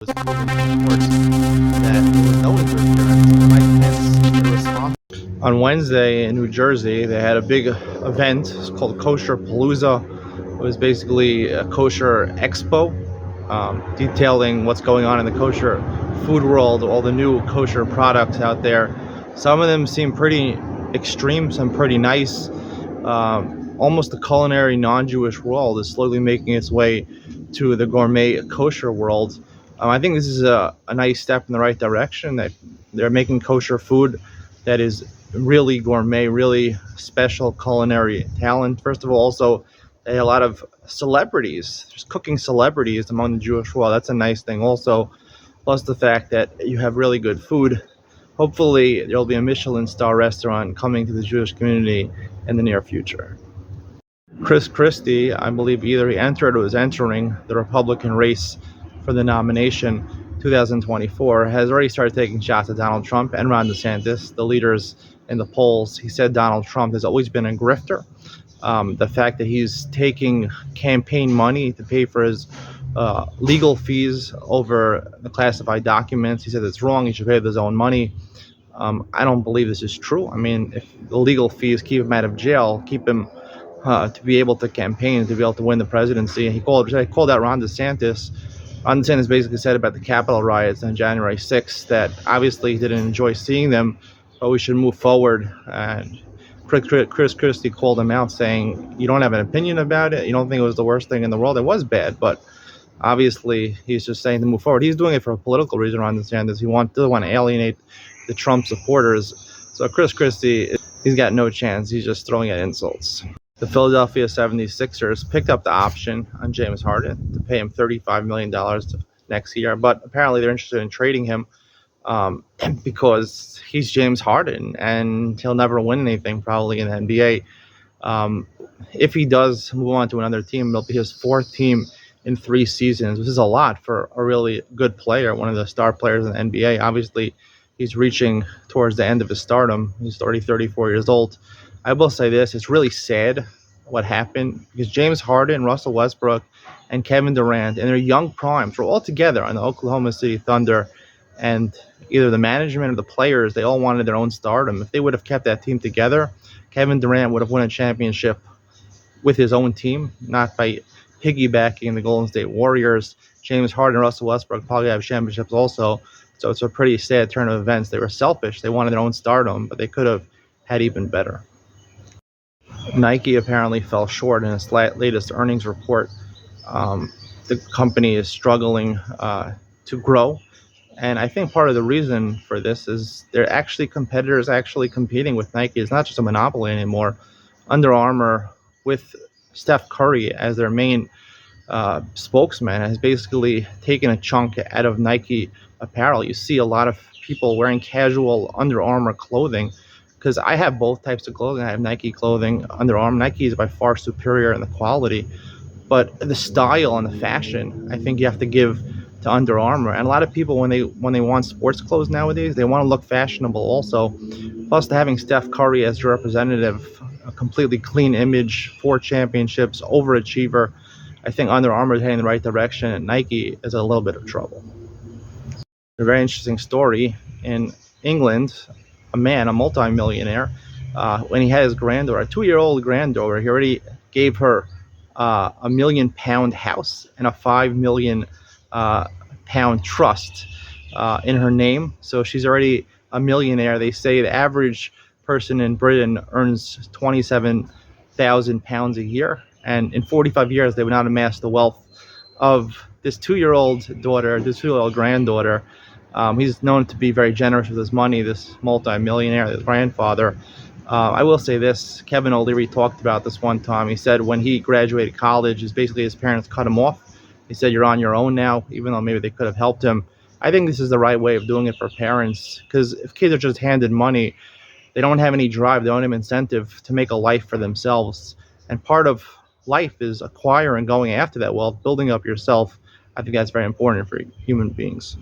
just proving, of course, that there was no interference. And Mike Pence irresponsible. On Wednesday in New Jersey, they had a big event. It's called Kosher Palooza. It was basically a kosher expo, detailing what's going on in the kosher food world, all the new kosher products out there. Some of them seem pretty extreme, some pretty nice. Almost the culinary non-Jewish world is slowly making its way to the gourmet kosher world. I think this is a nice step in the right direction. That they're making kosher food that is really gourmet, really special culinary talent. First of all, also they had a lot of celebrities, just cooking celebrities among the Jewish world. That's a nice thing also. Plus the fact that you have really good food. Hopefully there'll be a Michelin star restaurant coming to the Jewish community in the near future. Christie, I believe either he entered or was entering the Republican race for the nomination 2024, has already started taking shots at Donald Trump and Ron DeSantis, the leaders in the polls. He said Donald Trump has always been a grifter. The fact that he's taking campaign money to pay for his legal fees over the classified documents, he said it's wrong. He should pay with his own money. I don't believe this is true. I mean, if the legal fees keep him out of jail, keep him to be able to campaign, to be able to win the presidency. He called out Ron DeSantis. Ron DeSantis basically said about the Capitol riots on January 6th that obviously he didn't enjoy seeing them, but we should move forward. And Chris Christie called him out saying, you don't have an opinion about it? You don't think it was the worst thing in the world? It was bad, but obviously he's just saying to move forward. He's doing it for a political reason, Ron DeSantis. He doesn't want to alienate the Trump supporters. So Chris Christie, he's got no chance. He's just throwing out insults. The Philadelphia 76ers picked up the option on James Harden to pay him $35 million next year, but apparently they're interested in trading him because he's James Harden and he'll never win anything probably in the NBA. If he does move on to another team, it'll be his fourth team in 3 seasons. This is a lot for a really good player, one of the star players in the NBA. Obviously, he's reaching towards the end of his stardom. He's already 34 years old. I will say this, it's really sad what happened because James Harden, Russell Westbrook, and Kevin Durant in their young primes were all together on the Oklahoma City Thunder, and either the management or the players, they all wanted their own stardom. If they would have kept that team together, Kevin Durant would have won a championship with his own team, not by piggybacking the Golden State Warriors. James Harden and Russell Westbrook probably have championships also, so it's a pretty sad turn of events. They were selfish. They wanted their own stardom, but they could have had even better. Nike apparently fell short in its latest earnings report. The company is struggling to grow, and I think part of the reason for this is they're actually competitors actually competing with Nike. It's not just a monopoly anymore. Under Armour, with Steph Curry as their main spokesman, has basically taken a chunk out of Nike apparel. You see a lot of people wearing casual Under Armour clothing, because I have both types of clothing. I have Nike clothing, Under Armour. Nike is by far superior in the quality, but the style and the fashion, I think you have to give to Under Armour. And a lot of people, when they want sports clothes nowadays, they want to look fashionable also. Plus, having Steph Curry as your representative, a completely clean image, 4 championships, overachiever. I think Under Armour is heading in the right direction, and Nike is in a little bit of trouble. A very interesting story in England. A man, a multi-millionaire, when he had his granddaughter, a 2-year-old granddaughter, he already gave her a £1 million house and a £5 million trust in her name. So she's already a millionaire. They say the average person in Britain earns £27,000 a year, and in 45 years they would not amass the wealth of this 2-year-old daughter, this 2-year-old granddaughter. He's known to be very generous with his money, this multi-millionaire, this grandfather. I will say this, Kevin O'Leary talked about this one time. He said when he graduated college, basically his parents cut him off. He said, you're on your own now, even though maybe they could have helped him. I think this is the right way of doing it for parents, because if kids are just handed money, they don't have any drive, they don't have incentive to make a life for themselves. And part of life is acquiring, going after that wealth, building up yourself. I think that's very important for human beings.